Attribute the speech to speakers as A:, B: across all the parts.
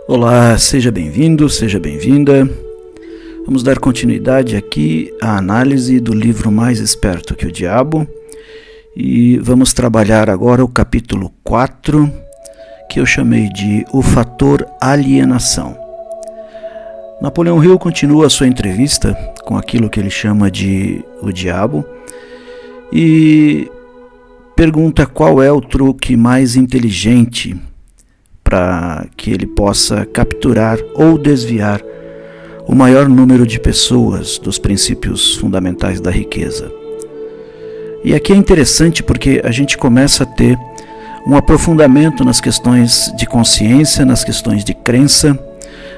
A: Olá, seja bem-vindo, seja bem-vinda. Vamos dar continuidade aqui à análise do livro Mais Esperto que o Diabo e vamos trabalhar agora o capítulo 4, que eu chamei de O Fator Alienação. Napoleão Hill continua a sua entrevista com aquilo que ele chama de o Diabo e pergunta qual é o truque mais inteligente para que ele possa capturar ou desviar o maior número de pessoas dos princípios fundamentais da riqueza. E aqui é interessante porque a gente começa a ter um aprofundamento nas questões de consciência, nas questões de crença,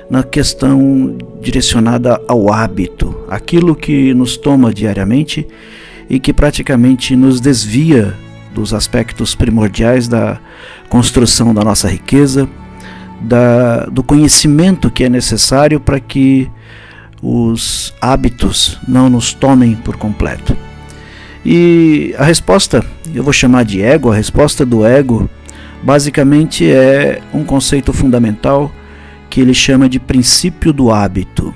A: na questão direcionada ao hábito, aquilo que nos toma diariamente e que praticamente nos desvia dos aspectos primordiais da construção da nossa riqueza, do conhecimento que é necessário para que os hábitos não nos tomem por completo. E a resposta, eu vou chamar de ego, a resposta do ego basicamente é um conceito fundamental que ele chama de princípio do hábito.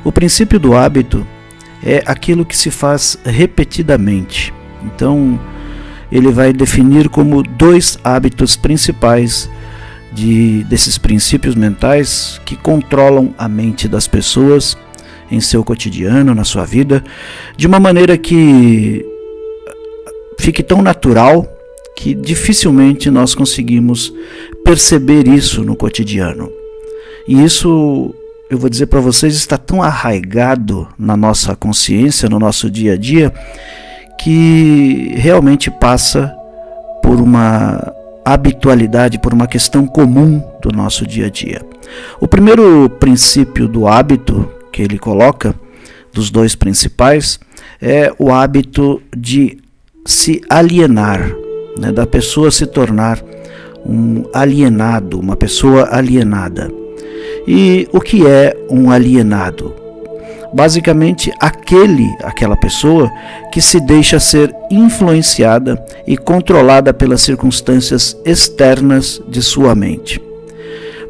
A: O princípio do hábito é aquilo que se faz repetidamente. Então, ele vai definir como dois hábitos principais desses princípios mentais que controlam a mente das pessoas em seu cotidiano, na sua vida, de uma maneira que fique tão natural que dificilmente nós conseguimos perceber isso no cotidiano. E isso, eu vou dizer para vocês, está tão arraigado na nossa consciência, no nosso dia a dia, que realmente passa por uma habitualidade, por uma questão comum do nosso dia a dia. O primeiro princípio do hábito que ele coloca, dos dois principais, é o hábito de se alienar, né, da pessoa se tornar um alienado, uma pessoa alienada. E o que é um alienado? Basicamente, aquela pessoa que se deixa ser influenciada e controlada pelas circunstâncias externas de sua mente.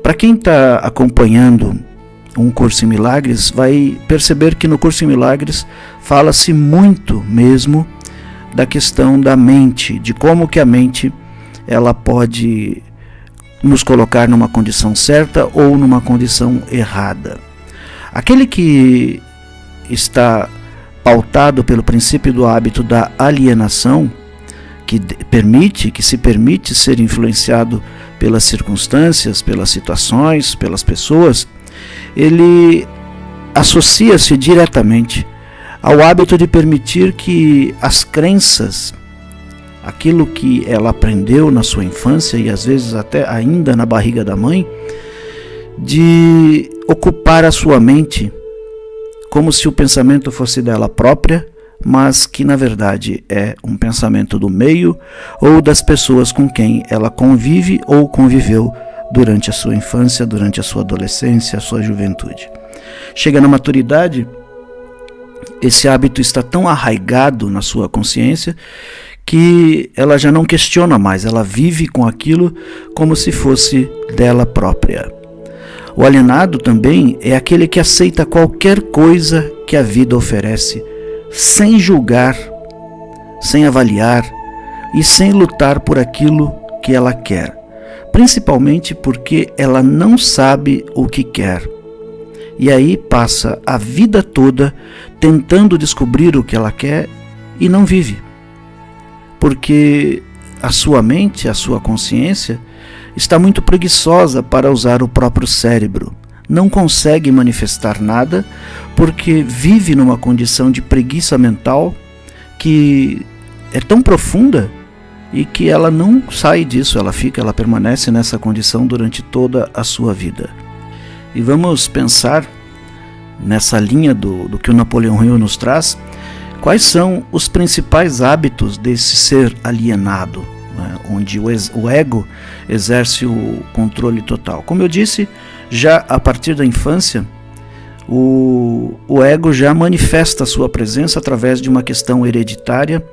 A: Para quem está acompanhando um curso em milagres, vai perceber que no curso em milagres fala-se muito mesmo da questão da mente, de como que a mente ela pode nos colocar numa condição certa ou numa condição errada. Aquele que está pautado pelo princípio do hábito da alienação, que se permite ser influenciado pelas circunstâncias, pelas situações, pelas pessoas, ele associa-se diretamente ao hábito de permitir que as crenças, aquilo que ela aprendeu na sua infância e às vezes até ainda na barriga da mãe, de ocupar a sua mente como se o pensamento fosse dela própria, mas que na verdade é um pensamento do meio ou das pessoas com quem ela convive ou conviveu durante a sua infância, durante a sua adolescência, a sua juventude. Chega na maturidade, esse hábito está tão arraigado na sua consciência que ela já não questiona mais, ela vive com aquilo como se fosse dela própria. O alienado também é aquele que aceita qualquer coisa que a vida oferece, sem julgar, sem avaliar e sem lutar por aquilo que ela quer, principalmente porque ela não sabe o que quer. E aí passa a vida toda tentando descobrir o que ela quer e não vive, porque a sua mente, a sua consciência, está muito preguiçosa para usar o próprio cérebro. Não consegue manifestar nada porque vive numa condição de preguiça mental que é tão profunda e que ela não sai disso, ela permanece nessa condição durante toda a sua vida. E vamos pensar nessa linha do que o Napoleão Hill nos traz, quais são os principais hábitos desse ser alienado, onde o ego exerce o controle total. Como eu disse, já a partir da infância, o ego já manifesta a sua presença através de uma questão hereditária,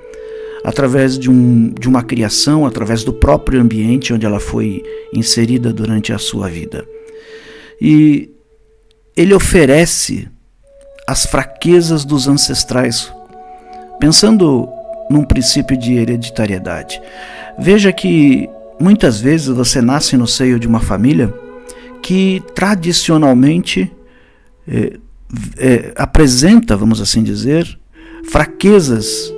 A: através de uma criação, através do próprio ambiente onde ela foi inserida durante a sua vida. e ele oferece as fraquezas dos ancestrais, pensando num princípio de hereditariedade. Veja que muitas vezes você nasce no seio de uma família que tradicionalmente apresenta, vamos assim dizer, fraquezas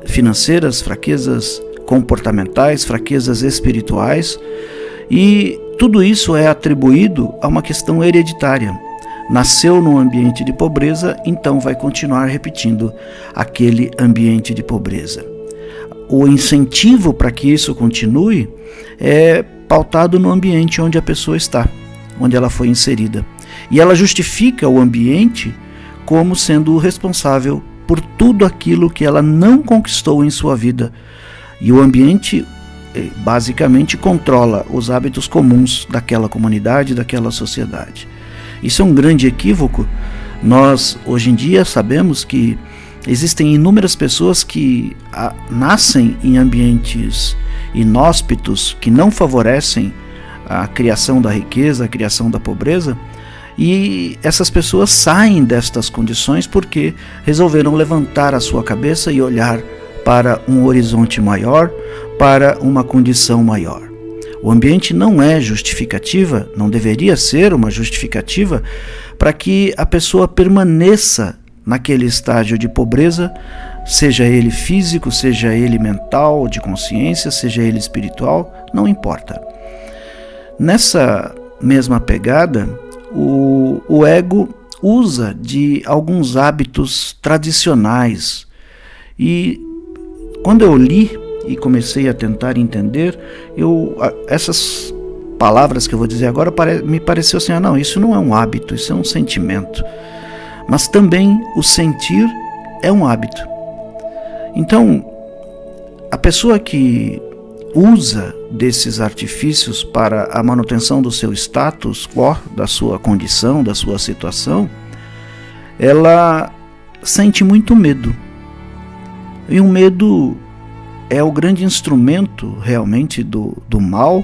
A: financeiras, fraquezas comportamentais, fraquezas espirituais, e tudo isso é atribuído a uma questão hereditária. Nasceu num ambiente de pobreza, então vai continuar repetindo aquele ambiente de pobreza. O incentivo para que isso continue é pautado no ambiente onde a pessoa está, onde ela foi inserida. E ela justifica o ambiente como sendo o responsável por tudo aquilo que ela não conquistou em sua vida. E o ambiente basicamente controla os hábitos comuns daquela comunidade, daquela sociedade. Isso é um grande equívoco. Nós, hoje em dia, sabemos que existem inúmeras pessoas que nascem em ambientes inóspitos, que não favorecem a criação da riqueza, a criação da pobreza, e essas pessoas saem destas condições porque resolveram levantar a sua cabeça e olhar para um horizonte maior, para uma condição maior. O ambiente não é justificativa, não deveria ser uma justificativa para que a pessoa permaneça naquele estágio de pobreza, seja ele físico, seja ele mental, de consciência, seja ele espiritual, não importa. Nessa mesma pegada, o ego usa de alguns hábitos tradicionais, e quando eu li e comecei a tentar entender, essas palavras que eu vou dizer agora me pareceu assim, não, isso não é um hábito, isso é um sentimento. Mas também o sentir é um hábito. Então, a pessoa que usa desses artifícios para a manutenção do seu status quo, da sua condição, da sua situação, ela sente muito medo. E o medo é o grande instrumento realmente do mal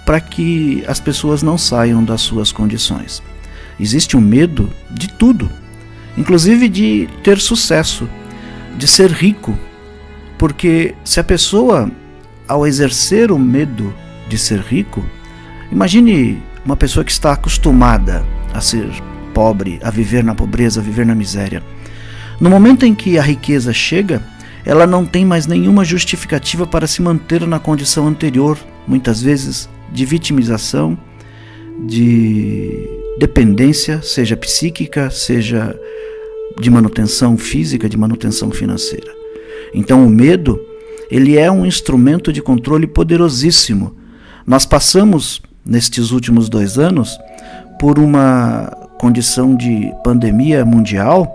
A: para que as pessoas não saiam das suas condições. Existe um medo de tudo, inclusive de ter sucesso, de ser rico, porque se a pessoa, ao exercer o medo de ser rico, imagine uma pessoa que está acostumada a ser pobre, a viver na pobreza, a viver na miséria. No momento em que a riqueza chega, ela não tem mais nenhuma justificativa para se manter na condição anterior, muitas vezes de vitimização, de dependência, seja psíquica, seja de manutenção física, de manutenção financeira. Então o medo, ele é um instrumento de controle poderosíssimo. Nós passamos, nestes últimos 2 anos, por uma condição de pandemia mundial,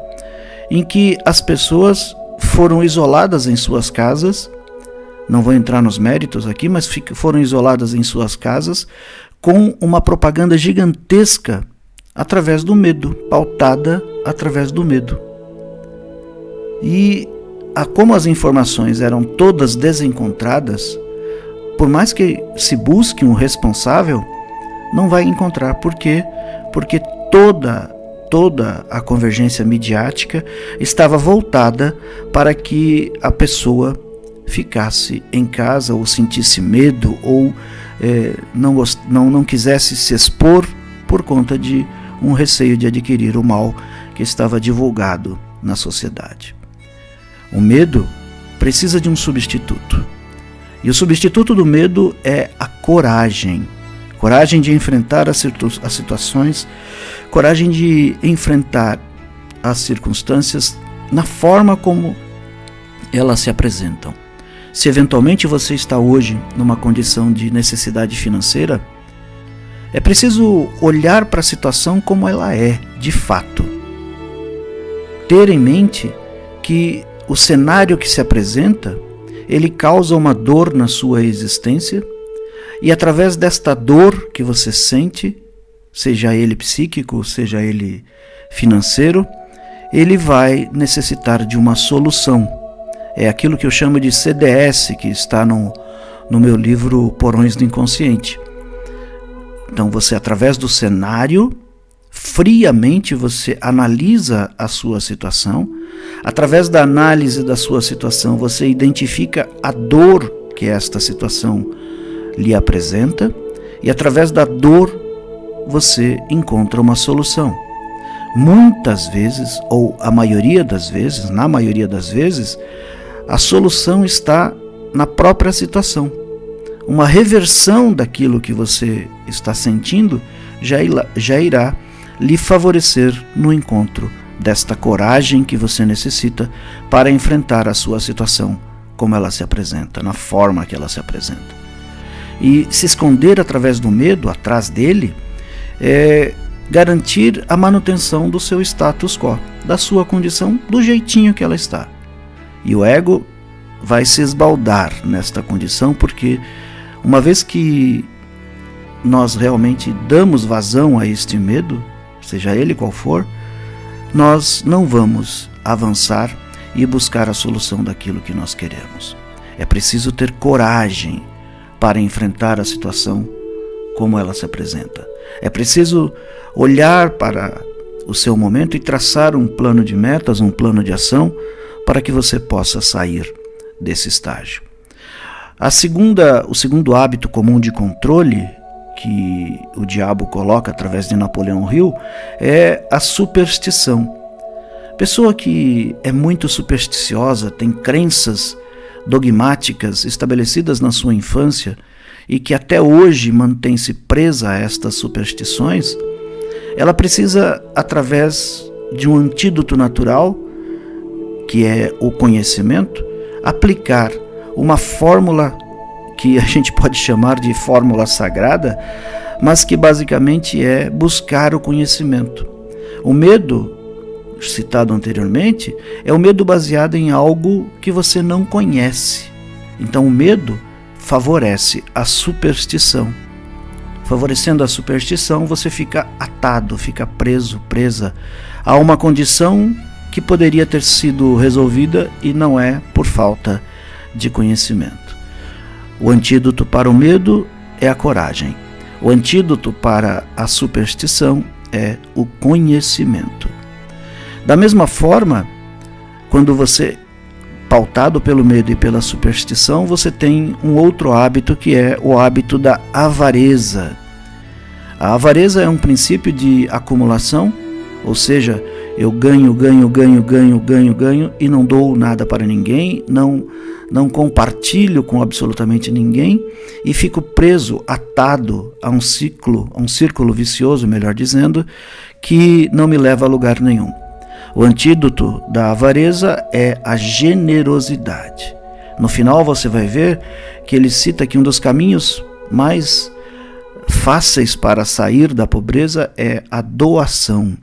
A: em que as pessoas foram isoladas em suas casas, não vou entrar nos méritos aqui, mas foram isoladas em suas casas com uma propaganda gigantesca através do medo, pautada através do medo. E como as informações eram todas desencontradas, por mais que se busque um responsável, não vai encontrar. Por quê? Porque toda a convergência midiática estava voltada para que a pessoa ficasse em casa ou sentisse medo ou não quisesse se expor por conta de um receio de adquirir o mal que estava divulgado na sociedade. O medo precisa de um substituto. E o substituto do medo é a coragem. Coragem de enfrentar as situações, coragem de enfrentar as circunstâncias na forma como elas se apresentam. Se eventualmente você está hoje numa condição de necessidade financeira, é preciso olhar para a situação como ela é, de fato. Ter em mente que o cenário que se apresenta, ele causa uma dor na sua existência, e através desta dor que você sente, seja ele psíquico, seja ele financeiro, ele vai necessitar de uma solução. É aquilo que eu chamo de CDS, que está no meu livro Porões do Inconsciente. Então você, através do cenário, friamente você analisa a sua situação. Através da análise da sua situação, você identifica a dor que esta situação lhe apresenta, e através da dor você encontra uma solução. Muitas vezes, ou a maioria das vezes, na maioria das vezes, a solução está na própria situação. Uma reversão daquilo que você está sentindo já irá lhe favorecer no encontro desta coragem que você necessita para enfrentar a sua situação como ela se apresenta, na forma que ela se apresenta. E se esconder através do medo, atrás dele, é garantir a manutenção do seu status quo, da sua condição, do jeitinho que ela está. E o ego vai se esbaldar nesta condição, porque uma vez que nós realmente damos vazão a este medo, seja ele qual for, nós não vamos avançar e buscar a solução daquilo que nós queremos. É preciso ter coragem para enfrentar a situação como ela se apresenta. É preciso olhar para o seu momento e traçar um plano de metas, um plano de ação, para que você possa sair desse estágio. O segundo hábito comum de controle que o diabo coloca através de Napoleão Hill é a superstição. Pessoa que é muito supersticiosa, tem crenças dogmáticas estabelecidas na sua infância e que até hoje mantém-se presa a estas superstições, ela precisa, através de um antídoto natural, que é o conhecimento, aplicar uma fórmula que a gente pode chamar de fórmula sagrada, mas que basicamente é buscar o conhecimento. O medo, citado anteriormente, é o medo baseado em algo que você não conhece. Então o medo favorece a superstição. Favorecendo a superstição, você fica atado, fica preso, presa a uma condição que poderia ter sido resolvida e não é por falta de conhecimento. O antídoto para o medo é a coragem. O antídoto para a superstição é o conhecimento. Da mesma forma, quando você, pautado pelo medo e pela superstição, você tem um outro hábito que é o hábito da avareza. A avareza é um princípio de acumulação, ou seja, eu ganho e não dou nada para ninguém, não compartilho com absolutamente ninguém e fico preso, atado a um círculo vicioso, melhor dizendo, que não me leva a lugar nenhum. O antídoto da avareza é a generosidade. No final você vai ver que ele cita que um dos caminhos mais fáceis para sair da pobreza é a doação.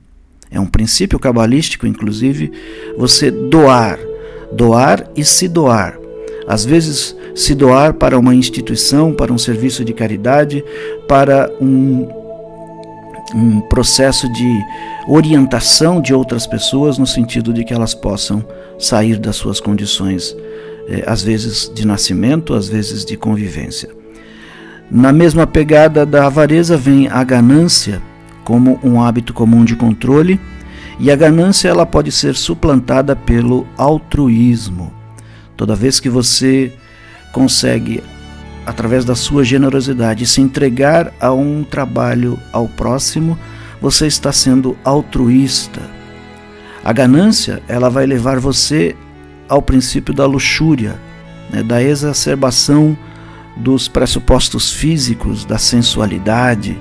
A: É um princípio cabalístico, inclusive, você doar e se doar. Às vezes, se doar para uma instituição, para um serviço de caridade, para um processo de orientação de outras pessoas, no sentido de que elas possam sair das suas condições, às vezes de nascimento, às vezes de convivência. Na mesma pegada da avareza vem a ganância, como um hábito comum de controle, e a ganância ela pode ser suplantada pelo altruísmo. Toda vez que você consegue, através da sua generosidade, se entregar a um trabalho ao próximo, você está sendo altruísta. A ganância ela vai levar você ao princípio da luxúria, da exacerbação dos pressupostos físicos, da sensualidade,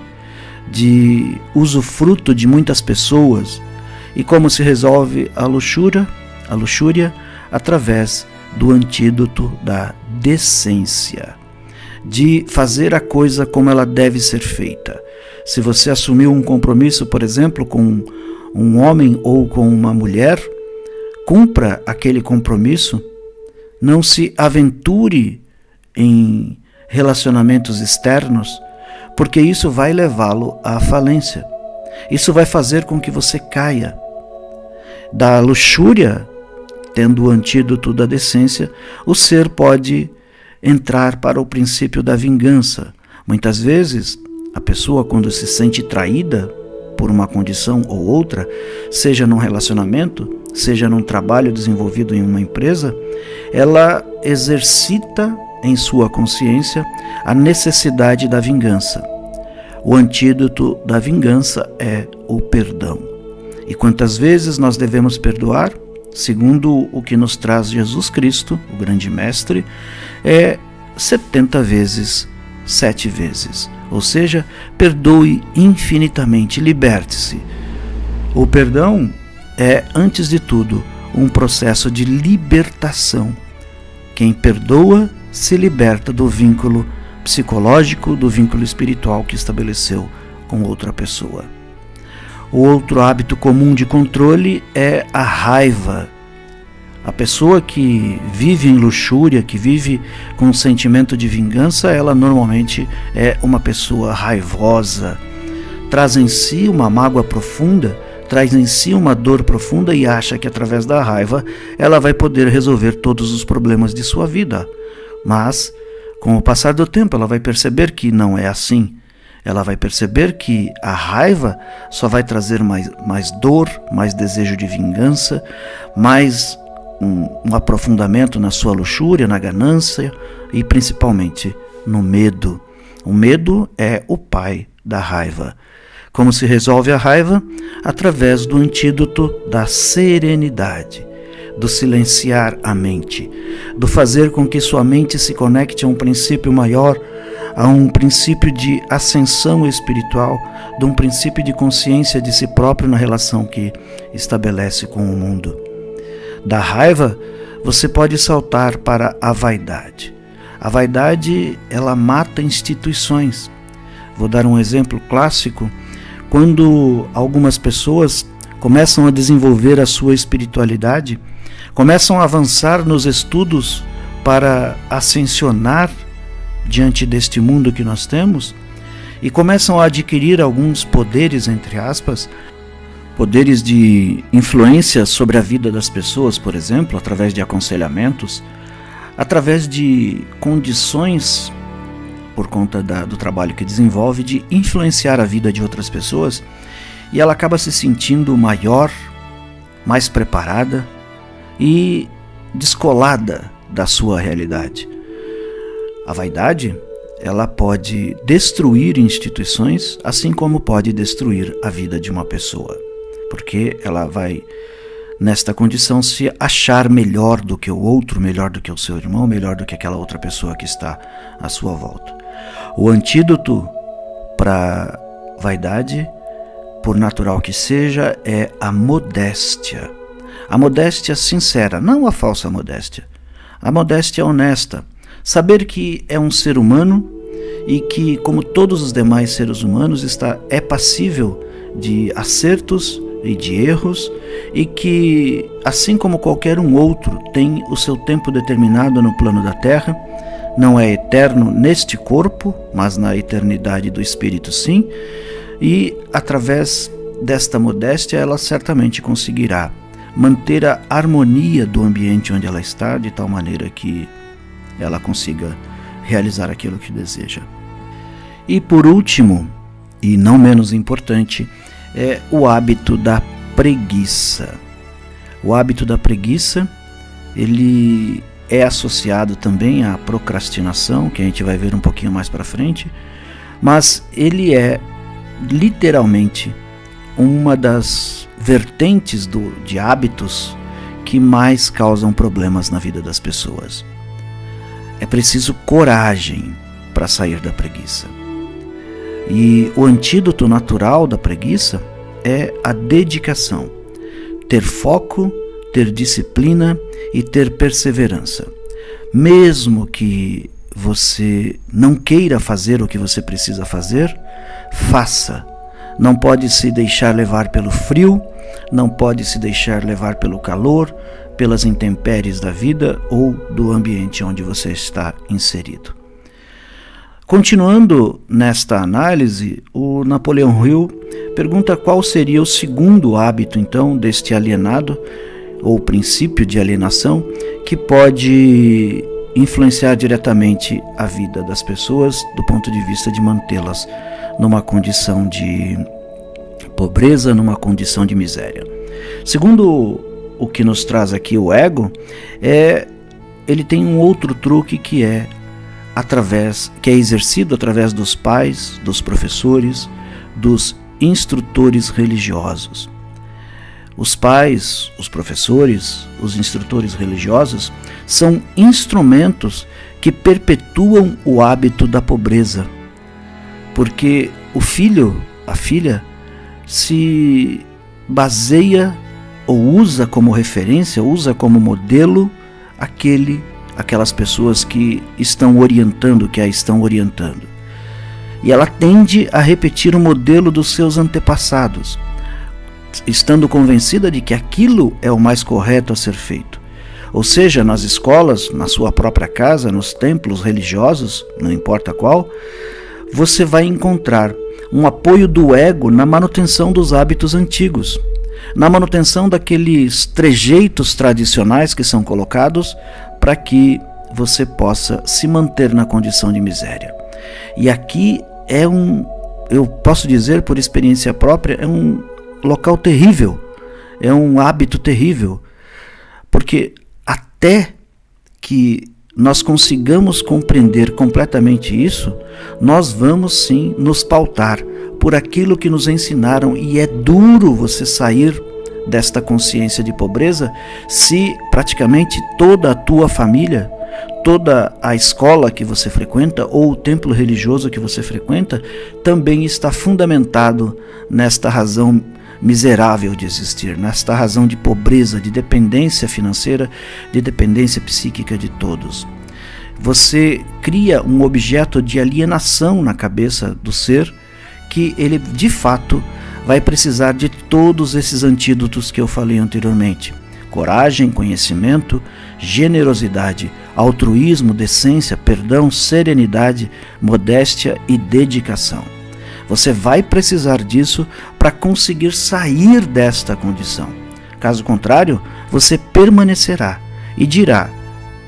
A: de usufruto de muitas pessoas. E como se resolve a luxúria? Através do antídoto da decência, de fazer a coisa como ela deve ser feita. Se você assumiu um compromisso, por exemplo, com um homem ou com uma mulher, cumpra aquele compromisso, não se aventure em relacionamentos externos, porque isso vai levá-lo à falência. Isso vai fazer com que você caia. Da luxúria, tendo o antídoto da decência, o ser pode entrar para o princípio da vingança. Muitas vezes, A pessoa, quando se sente traída por uma condição ou outra, seja num relacionamento, seja num trabalho desenvolvido em uma empresa, ela exercita em sua consciência a necessidade da vingança. O antídoto da vingança é o perdão. E quantas vezes nós devemos perdoar? Segundo o que nos traz Jesus Cristo, o grande mestre, é 70 vezes, 7 vezes. Ou seja, perdoe infinitamente, liberte-se. O perdão é, antes de tudo, um processo de libertação. Quem perdoa se liberta do vínculo psicológico, do vínculo espiritual que estabeleceu com outra pessoa. O outro hábito comum de controle é a raiva. A pessoa que vive em luxúria, que vive com um sentimento de vingança, ela normalmente é uma pessoa raivosa, traz em si uma mágoa profunda, traz em si uma dor profunda e acha que através da raiva ela vai poder resolver todos os problemas de sua vida. Mas, com o passar do tempo, ela vai perceber que não é assim. Ela vai perceber que a raiva só vai trazer mais dor, mais desejo de vingança, mais um aprofundamento na sua luxúria, na ganância e principalmente no medo. O medo é o pai da raiva. Como se resolve a raiva? Através do antídoto da serenidade, do silenciar a mente, do fazer com que sua mente se conecte a um princípio maior, a um princípio de ascensão espiritual, de um princípio de consciência de si próprio na relação que estabelece com o mundo. Da raiva, você pode saltar para a vaidade. A vaidade, ela mata instituições. Vou dar um exemplo clássico. Quando algumas pessoas começam a desenvolver a sua espiritualidade, começam a avançar nos estudos para ascensionar diante deste mundo que nós temos e começam a adquirir alguns poderes, entre aspas, poderes de influência sobre a vida das pessoas, por exemplo, através de aconselhamentos, através de condições, por conta do trabalho que desenvolve, de influenciar a vida de outras pessoas, e ela acaba se sentindo maior, mais preparada e descolada da sua realidade. A vaidade, ela pode destruir instituições, assim como pode destruir a vida de uma pessoa, porque ela vai, nesta condição, se achar melhor do que o outro, melhor do que o seu irmão, melhor do que aquela outra pessoa que está à sua volta. O antídoto para a vaidade, por natural que seja, é a modéstia. A modéstia sincera, não a falsa modéstia. A modéstia honesta. Saber que é um ser humano e que, como todos os demais seres humanos, é passível de acertos e de erros, e que, assim como qualquer um outro, tem o seu tempo determinado no plano da Terra, não é eterno neste corpo, mas na eternidade do Espírito sim, e através desta modéstia ela certamente conseguirá manter a harmonia do ambiente onde ela está, de tal maneira que ela consiga realizar aquilo que deseja. E por último, e não menos importante, é o hábito da preguiça. O hábito da preguiça, ele é associado também à procrastinação, que a gente vai ver um pouquinho mais para frente, mas ele é literalmente uma das vertentes de hábitos que mais causam problemas na vida das pessoas. É preciso coragem para sair da preguiça. E o antídoto natural da preguiça é a dedicação. Ter foco, ter disciplina e ter perseverança. Mesmo que você não queira fazer o que você precisa fazer, faça. Não pode se deixar levar pelo frio, não pode se deixar levar pelo calor, pelas intempéries da vida ou do ambiente onde você está inserido. Continuando nesta análise, o Napoleão Hill pergunta qual seria o segundo hábito, então, deste alienado, ou princípio de alienação, que pode influenciar diretamente a vida das pessoas do ponto de vista de mantê-las numa condição de pobreza, numa condição de miséria. Segundo o que nos traz aqui o ego, ele tem um outro truque que é exercido através dos pais, dos professores, dos instrutores religiosos. Os pais, os professores, os instrutores religiosos são instrumentos que perpetuam o hábito da pobreza, porque o filho, a filha, se baseia ou usa como referência, usa como modelo aquelas pessoas que estão orientando, que a estão orientando. E ela tende a repetir o modelo dos seus antepassados, estando convencida de que aquilo é o mais correto a ser feito. Ou seja, nas escolas, na sua própria casa, nos templos religiosos, não importa qual, você vai encontrar um apoio do ego na manutenção dos hábitos antigos, na manutenção daqueles trejeitos tradicionais que são colocados para que você possa se manter na condição de miséria. E aqui eu posso dizer por experiência própria, é um local terrível, é um hábito terrível, porque até que nós consigamos compreender completamente isso, nós vamos sim nos pautar por aquilo que nos ensinaram, e é duro você sair desta consciência de pobreza se praticamente toda a tua família, toda a escola que você frequenta ou o templo religioso que você frequenta também está fundamentado nesta razão miserável de existir, nesta razão de pobreza, de dependência financeira, de dependência psíquica de todos. Você cria um objeto de alienação na cabeça do ser, que ele de fato vai precisar de todos esses antídotos que eu falei anteriormente: coragem, conhecimento, generosidade, altruísmo, decência, perdão, serenidade, modéstia e dedicação. Você vai precisar disso para conseguir sair desta condição. Caso contrário, você permanecerá e dirá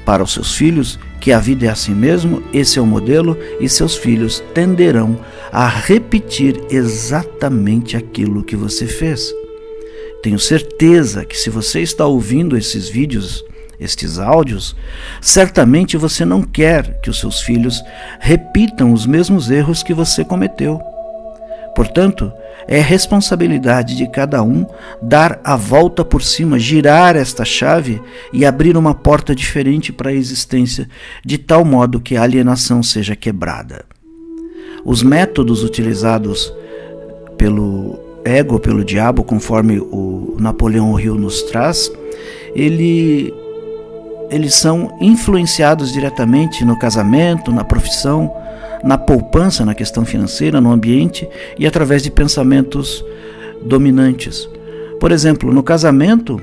A: para os seus filhos que a vida é assim mesmo, esse é o modelo, e seus filhos tenderão a repetir exatamente aquilo que você fez. Tenho certeza que se você está ouvindo esses vídeos, estes áudios, certamente você não quer que os seus filhos repitam os mesmos erros que você cometeu. Portanto, é responsabilidade de cada um dar a volta por cima, girar esta chave e abrir uma porta diferente para a existência, de tal modo que a alienação seja quebrada. Os métodos utilizados pelo ego, pelo diabo, conforme o Napoleão Hill nos traz, eles são influenciados diretamente no casamento, na profissão, na poupança, na questão financeira, no ambiente e através de pensamentos dominantes. Por exemplo, no casamento,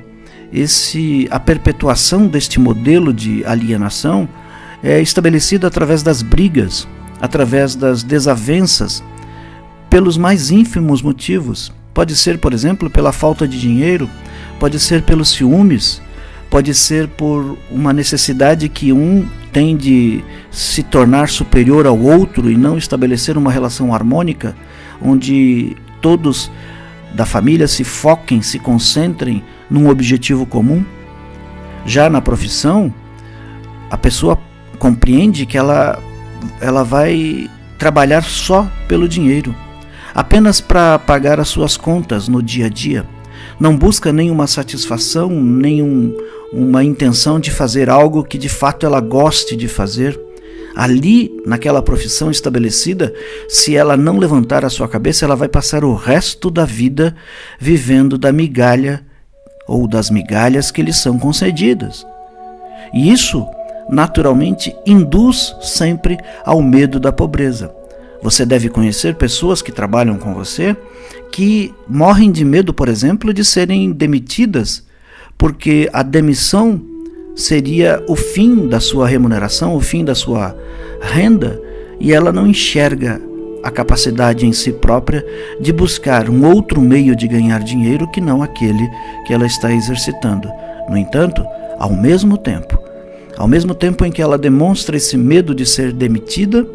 A: a perpetuação deste modelo de alienação é estabelecida através das brigas, através das desavenças, pelos mais ínfimos motivos. Pode ser, por exemplo, pela falta de dinheiro, pode ser pelos ciúmes, pode ser por uma necessidade que um tem de se tornar superior ao outro e não estabelecer uma relação harmônica, onde todos da família se foquem, se concentrem num objetivo comum. Já na profissão, a pessoa compreende que ela vai trabalhar só pelo dinheiro, apenas para pagar as suas contas no dia a dia. Não busca nenhuma satisfação, uma intenção de fazer algo que de fato ela goste de fazer. Ali, naquela profissão estabelecida, se ela não levantar a sua cabeça, ela vai passar o resto da vida vivendo da migalha ou das migalhas que lhe são concedidas. E isso, naturalmente, induz sempre ao medo da pobreza. Você deve conhecer pessoas que trabalham com você que morrem de medo, por exemplo, de serem demitidas, porque a demissão seria o fim da sua remuneração, o fim da sua renda, e ela não enxerga a capacidade em si própria de buscar um outro meio de ganhar dinheiro que não aquele que ela está exercitando. No entanto, ao mesmo tempo, Ao mesmo tempo em que ela demonstra esse medo de ser demitida,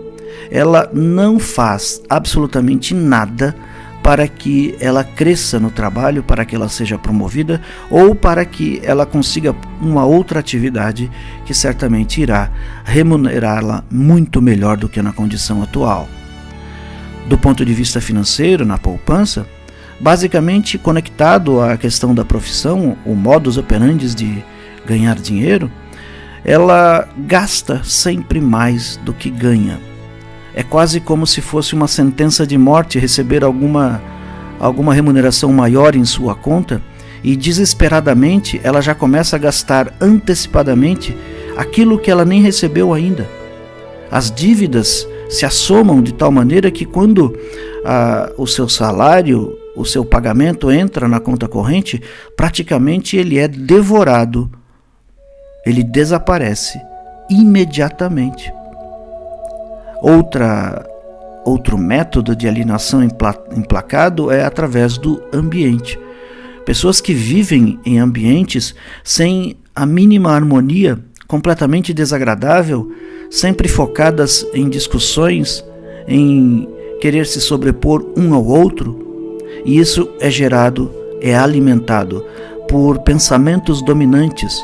A: ela não faz absolutamente nada para que ela cresça no trabalho, para que ela seja promovida ou para que ela consiga uma outra atividade que certamente irá remunerá-la muito melhor do que na condição atual. Do ponto de vista financeiro, na poupança, basicamente conectado à questão da profissão, o modus operandi de ganhar dinheiro, ela gasta sempre mais do que ganha. É quase como se fosse uma sentença de morte receber alguma remuneração maior em sua conta e desesperadamente ela já começa a gastar antecipadamente aquilo que ela nem recebeu ainda. As dívidas se assomam de tal maneira que quando o seu salário, o seu pagamento entra na conta corrente, praticamente ele é devorado. Ele desaparece imediatamente. Outro método de alienação implacado é através do ambiente. Pessoas que vivem em ambientes sem a mínima harmonia, completamente desagradável, sempre focadas em discussões, em querer se sobrepor um ao outro, e isso é alimentado por pensamentos dominantes,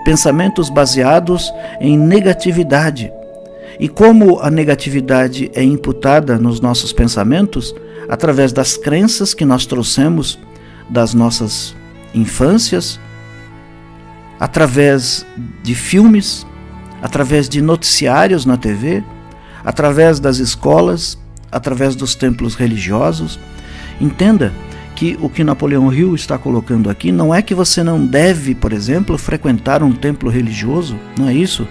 A: pensamentos baseados em negatividade. E como a negatividade é imputada nos nossos pensamentos, através das crenças que nós trouxemos das nossas infâncias, através de filmes, através de noticiários na TV, através das escolas, através dos templos religiosos. Entenda que o que Napoleão Hill está colocando aqui não é que você não deve, por exemplo, frequentar um templo religioso, não é isso,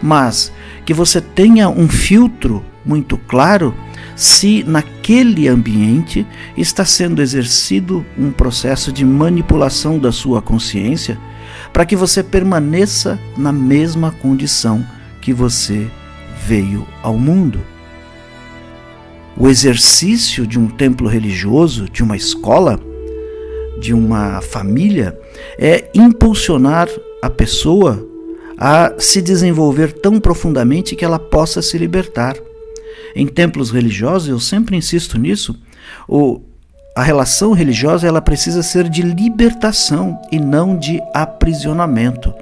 A: mas que você tenha um filtro muito claro se naquele ambiente está sendo exercido um processo de manipulação da sua consciência para que você permaneça na mesma condição que você veio ao mundo. O exercício de um templo religioso, de uma escola, de uma família, é impulsionar a pessoa a se desenvolver tão profundamente que ela possa se libertar. Em templos religiosos, eu sempre insisto nisso, a relação religiosa ela precisa ser de libertação e não de aprisionamento.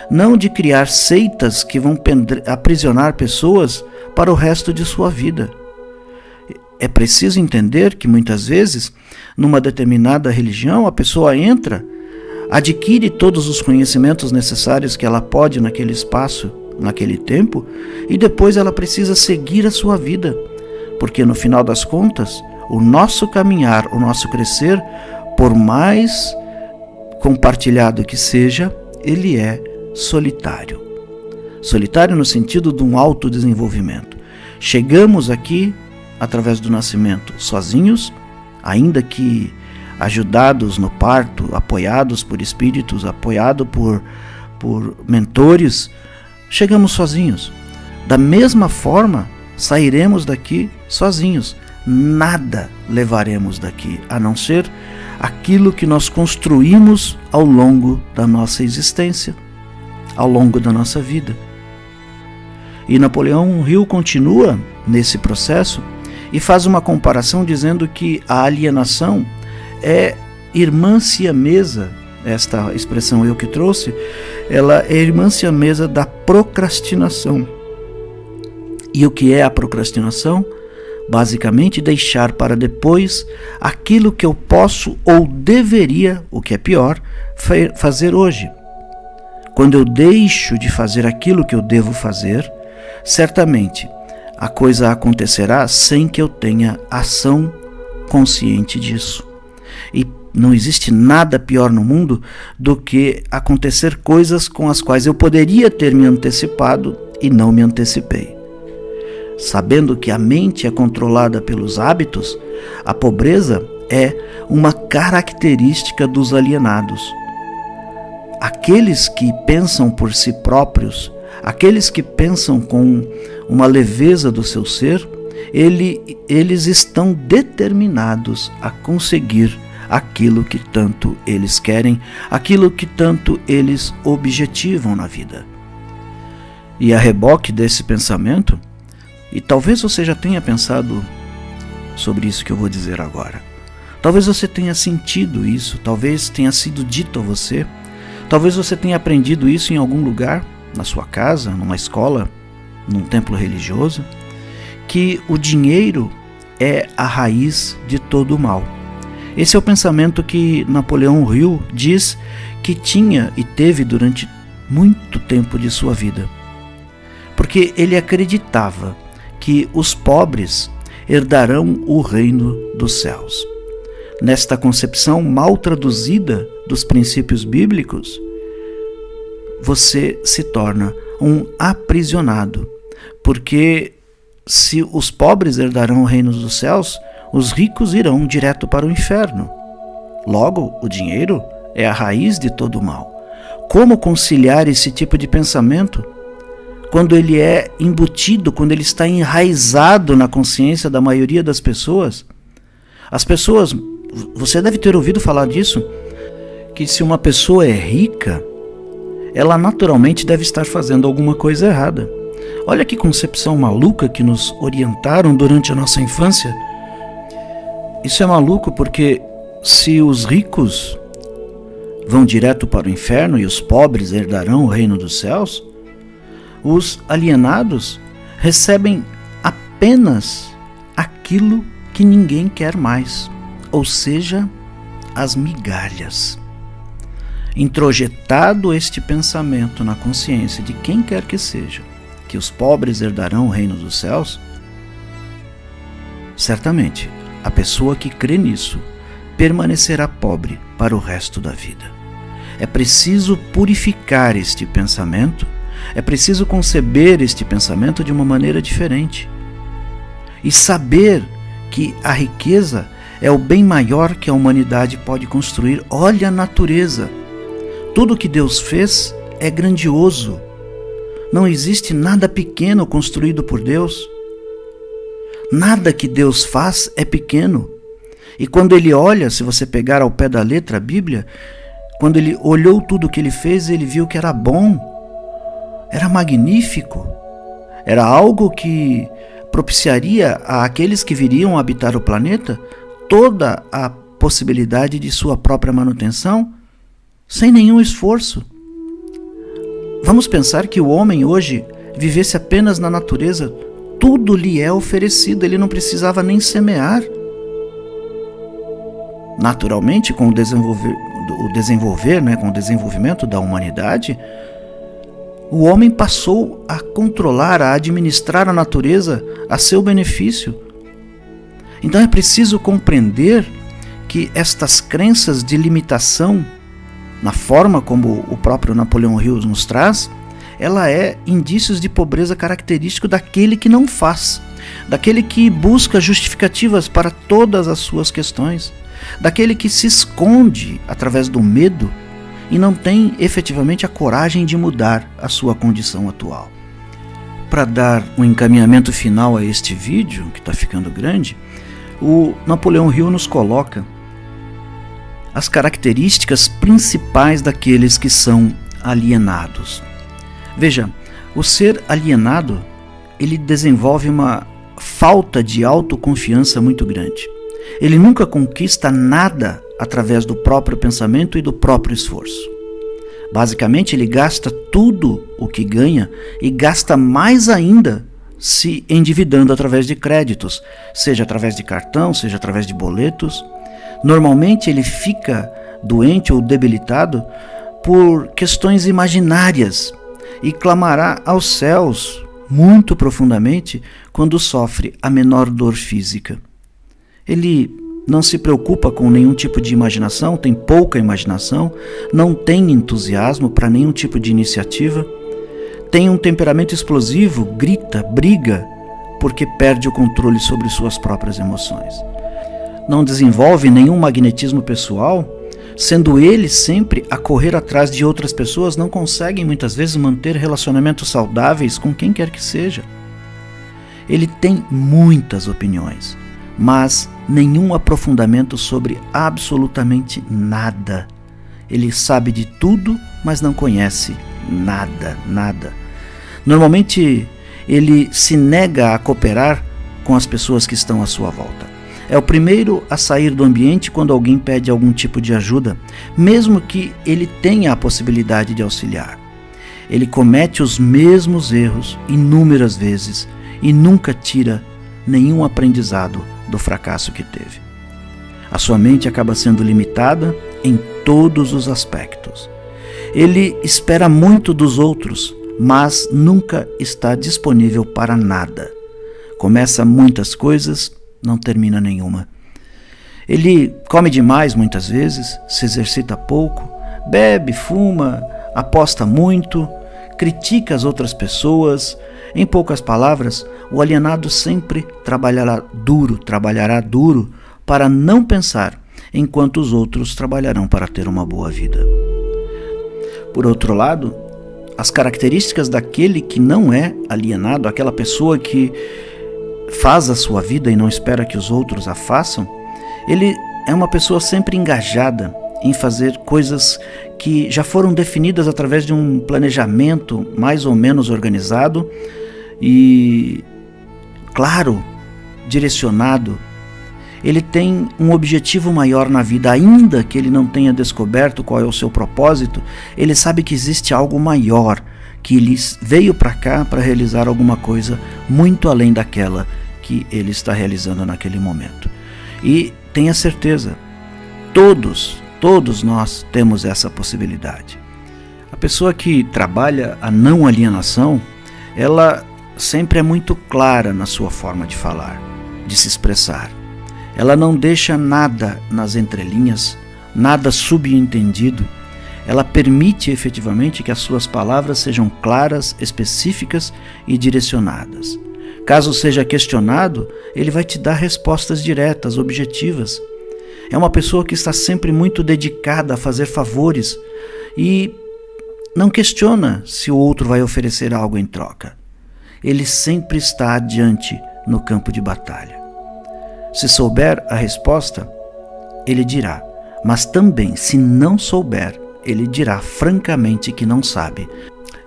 A: Não de criar seitas que vão aprisionar pessoas para o resto de sua vida. É preciso entender que muitas vezes, numa determinada religião, a pessoa entra, adquire todos os conhecimentos necessários que ela pode naquele espaço, naquele tempo, e depois ela precisa seguir a sua vida, porque no final das contas, o nosso caminhar, o nosso crescer, por mais compartilhado que seja, ele é solitário. Solitário no sentido de um autodesenvolvimento. Chegamos aqui, através do nascimento, sozinhos, ainda que ajudados no parto, apoiados por espíritos, apoiados por mentores, chegamos sozinhos. Da mesma forma, sairemos daqui sozinhos. Nada levaremos daqui, a não ser aquilo que nós construímos ao longo da nossa existência, ao longo da nossa vida. E Napoleão Hill continua nesse processo e faz uma comparação dizendo que a alienação é irmã siamesa, esta expressão eu que trouxe, ela é irmã siamesa da procrastinação. E o que é a procrastinação? Basicamente, deixar para depois aquilo que eu posso ou deveria, o que é pior, fazer hoje. Quando eu deixo de fazer aquilo que eu devo fazer, certamente a coisa acontecerá sem que eu tenha ação consciente disso. E não existe nada pior no mundo do que acontecer coisas com as quais eu poderia ter me antecipado e não me antecipei. Sabendo que a mente é controlada pelos hábitos, a pobreza é uma característica dos alienados. Aqueles que pensam por si próprios, aqueles que pensam com uma leveza do seu ser, eles estão determinados a conseguir aquilo que tanto eles querem, aquilo que tanto eles objetivam na vida. E a reboque desse pensamento, e talvez você já tenha pensado sobre isso que eu vou dizer agora. Talvez você tenha sentido isso, talvez tenha sido dito a você, talvez você tenha aprendido isso em algum lugar, na sua casa, numa escola, num templo religioso, que o dinheiro é a raiz de todo o mal. Esse é o pensamento que Napoleão Hill diz que tinha e teve durante muito tempo de sua vida. Porque ele acreditava que os pobres herdarão o reino dos céus. Nesta concepção mal traduzida dos princípios bíblicos, você se torna um aprisionado, porque se os pobres herdarão o reino dos céus, os ricos irão direto para o inferno. Logo, o dinheiro é a raiz de todo o mal. Como conciliar esse tipo de pensamento quando ele é embutido, quando ele está enraizado na consciência da maioria das pessoas? As pessoas, você deve ter ouvido falar disso, que se uma pessoa é rica, ela naturalmente deve estar fazendo alguma coisa errada. Olha que concepção maluca que nos orientaram durante a nossa infância. Isso é maluco porque se os ricos vão direto para o inferno e os pobres herdarão o reino dos céus, os alienados recebem apenas aquilo que ninguém quer mais, ou seja, as migalhas. Introjetado este pensamento na consciência de quem quer que seja, que os pobres herdarão o reino dos céus, certamente a pessoa que crê nisso permanecerá pobre para o resto da vida. É preciso purificar este pensamento, é preciso conceber este pensamento de uma maneira diferente e saber que a riqueza é o bem maior que a humanidade pode construir. Olha a natureza. Tudo que Deus fez é grandioso. Não existe nada pequeno construído por Deus. Nada que Deus faz é pequeno. E quando ele olha, se você pegar ao pé da letra a Bíblia, quando ele olhou tudo o que ele fez, ele viu que era bom, era magnífico, era algo que propiciaria àqueles que viriam habitar o planeta toda a possibilidade de sua própria manutenção, sem nenhum esforço. Vamos pensar que o homem hoje vivesse apenas na natureza, tudo lhe é oferecido, ele não precisava nem semear. Naturalmente, com o desenvolvimento da humanidade, o homem passou a controlar, a administrar a natureza a seu benefício. Então é preciso compreender que estas crenças de limitação, na forma como o próprio Napoleão Hill nos traz, ela é indícios de pobreza característico daquele que não faz, daquele que busca justificativas para todas as suas questões, daquele que se esconde através do medo e não tem efetivamente a coragem de mudar a sua condição atual. Para dar um encaminhamento final a este vídeo, que está ficando grande, o Napoleão Hill nos coloca as características principais daqueles que são alienados. Veja, o ser alienado, ele desenvolve uma falta de autoconfiança muito grande. Ele nunca conquista nada através do próprio pensamento e do próprio esforço. Basicamente, ele gasta tudo o que ganha e gasta mais ainda se endividando através de créditos, seja através de cartão, seja através de boletos. Normalmente ele fica doente ou debilitado por questões imaginárias e clamará aos céus muito profundamente quando sofre a menor dor física. Ele não se preocupa com nenhum tipo de imaginação, tem pouca imaginação, não tem entusiasmo para nenhum tipo de iniciativa, tem um temperamento explosivo, grita, briga, porque perde o controle sobre suas próprias emoções. Não desenvolve nenhum magnetismo pessoal, sendo ele sempre a correr atrás de outras pessoas, não conseguem muitas vezes manter relacionamentos saudáveis com quem quer que seja. Ele tem muitas opiniões, mas nenhum aprofundamento sobre absolutamente nada. Ele sabe de tudo, mas não conhece nada. Normalmente ele se nega a cooperar com as pessoas que estão à sua volta. É o primeiro a sair do ambiente quando alguém pede algum tipo de ajuda, mesmo que ele tenha a possibilidade de auxiliar. Ele comete os mesmos erros inúmeras vezes e nunca tira nenhum aprendizado do fracasso que teve. A sua mente acaba sendo limitada em todos os aspectos. Ele espera muito dos outros, mas nunca está disponível para nada. Começa muitas coisas, não termina nenhuma. Ele come demais muitas vezes, se exercita pouco, bebe, fuma, aposta muito, critica as outras pessoas. Em poucas palavras, o alienado sempre trabalhará duro para não pensar, enquanto os outros trabalharão para ter uma boa vida. Por outro lado, as características daquele que não é alienado, aquela pessoa que faz a sua vida e não espera que os outros a façam, ele é uma pessoa sempre engajada em fazer coisas que já foram definidas através de um planejamento mais ou menos organizado e, claro, direcionado. Ele tem um objetivo maior na vida, ainda que ele não tenha descoberto qual é o seu propósito. Ele sabe que existe algo maior, que ele veio para cá para realizar alguma coisa muito além daquela que ele está realizando naquele momento. E tenha certeza, todos nós temos essa possibilidade. A pessoa que trabalha a não alienação, ela sempre é muito clara na sua forma de falar, de se expressar. Ela não deixa nada nas entrelinhas, nada subentendido. Ela permite efetivamente que as suas palavras sejam claras, específicas e direcionadas. Caso seja questionado, ele vai te dar respostas diretas, objetivas. É uma pessoa que está sempre muito dedicada a fazer favores e não questiona se o outro vai oferecer algo em troca. Ele sempre está adiante no campo de batalha. Se souber a resposta, ele dirá, mas também, se não souber, ele dirá francamente que não sabe.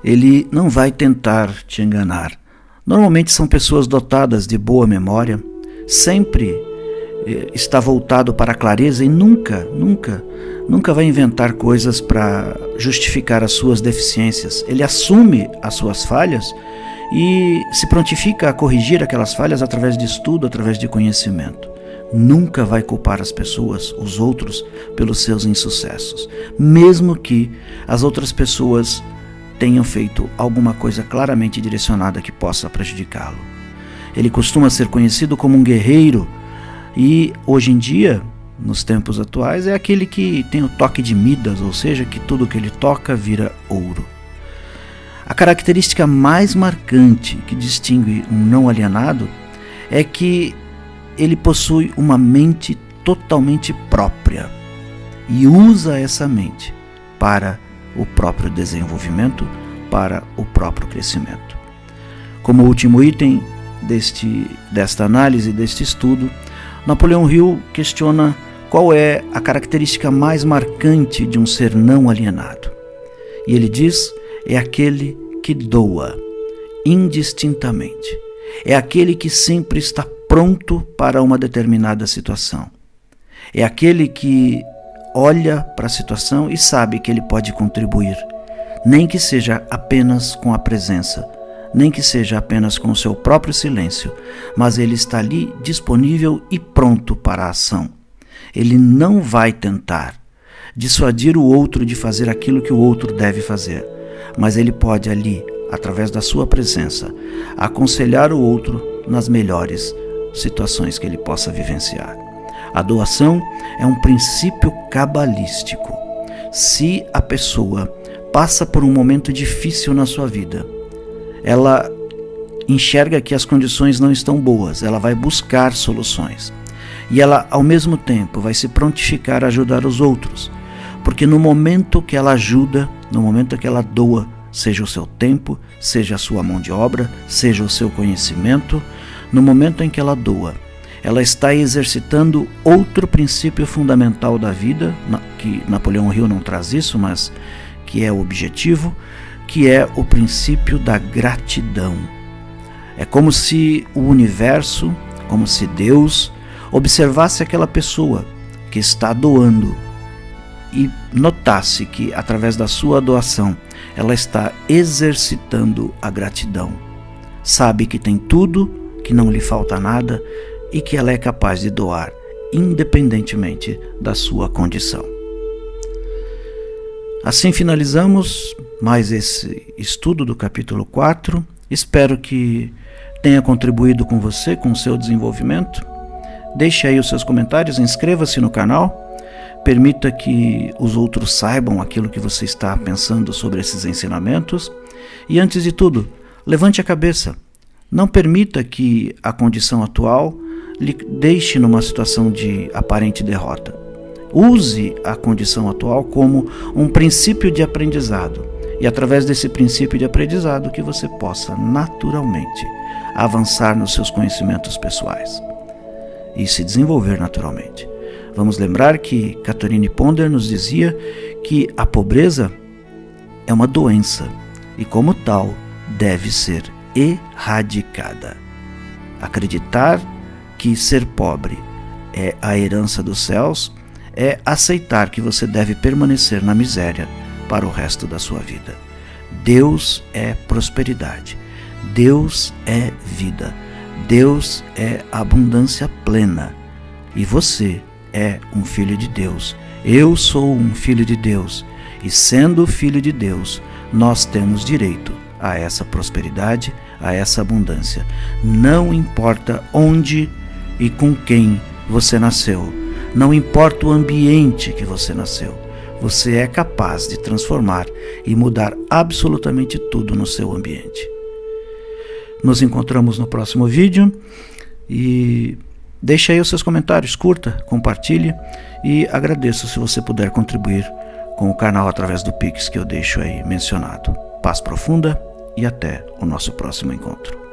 A: Ele não vai tentar te enganar. Normalmente são pessoas dotadas de boa memória, sempre está voltado para a clareza e nunca vai inventar coisas para justificar as suas deficiências. Ele assume as suas falhas e se prontifica a corrigir aquelas falhas através de estudo, através de conhecimento. Nunca vai culpar as pessoas, os outros, pelos seus insucessos, mesmo que as outras pessoas tenham feito alguma coisa claramente direcionada que possa prejudicá-lo. Ele costuma ser conhecido como um guerreiro e, hoje em dia, nos tempos atuais, é aquele que tem o toque de Midas, ou seja, que tudo que ele toca vira ouro. A característica mais marcante que distingue um não alienado é que ele possui uma mente totalmente própria e usa essa mente para o próprio desenvolvimento, para o próprio crescimento. Como último item desta análise, deste estudo, Napoleão Hill questiona qual é a característica mais marcante de um ser não alienado. E ele diz: é aquele que doa indistintamente. É aquele que sempre está pronto para uma determinada situação. É aquele que olha para a situação e sabe que ele pode contribuir, nem que seja apenas com a presença, nem que seja apenas com o seu próprio silêncio, mas ele está ali disponível e pronto para a ação. Ele não vai tentar dissuadir o outro de fazer aquilo que o outro deve fazer, mas ele pode ali, através da sua presença, aconselhar o outro nas melhores situações que ele possa vivenciar. A doação é um princípio cabalístico. Se a pessoa passa por um momento difícil na sua vida, ela enxerga que as condições não estão boas, ela vai buscar soluções. E ela, ao mesmo tempo, vai se prontificar a ajudar os outros. Porque no momento que ela ajuda, no momento que ela doa, seja o seu tempo, seja a sua mão de obra, seja o seu conhecimento, no momento em que ela doa, ela está exercitando outro princípio fundamental da vida, que Napoleão Hill não traz isso, mas que é o objetivo, que é o princípio da gratidão. É como se o universo, como se Deus observasse aquela pessoa que está doando e notasse que, através da sua doação, ela está exercitando a gratidão. Sabe que tem tudo, que não lhe falta nada e que ela é capaz de doar, independentemente da sua condição. Assim finalizamos mais esse estudo do capítulo 4. Espero que tenha contribuído com você, com o seu desenvolvimento. Deixe aí os seus comentários, inscreva-se no canal. Permita que os outros saibam aquilo que você está pensando sobre esses ensinamentos. E antes de tudo, levante a cabeça. Não permita que a condição atual lhe deixe numa situação de aparente derrota. Use a condição atual como um princípio de aprendizado. E através desse princípio de aprendizado que você possa naturalmente avançar nos seus conhecimentos pessoais e se desenvolver naturalmente. Vamos lembrar que Catherine Ponder nos dizia que a pobreza é uma doença e, como tal, deve ser erradicada. Acreditar que ser pobre é a herança dos céus é aceitar que você deve permanecer na miséria para o resto da sua vida. Deus é prosperidade, Deus é vida, Deus é abundância plena e você é um filho de Deus. Eu sou um filho de Deus e, sendo filho de Deus, nós temos direito a essa prosperidade, a essa abundância. Não importa onde e com quem você nasceu, não importa o ambiente que você nasceu, você é capaz de transformar e mudar absolutamente tudo no seu ambiente. Nos encontramos no próximo vídeo e deixe aí os seus comentários, curta, compartilhe e agradeço se você puder contribuir com o canal através do Pix que eu deixo aí mencionado. Paz profunda e até o nosso próximo encontro.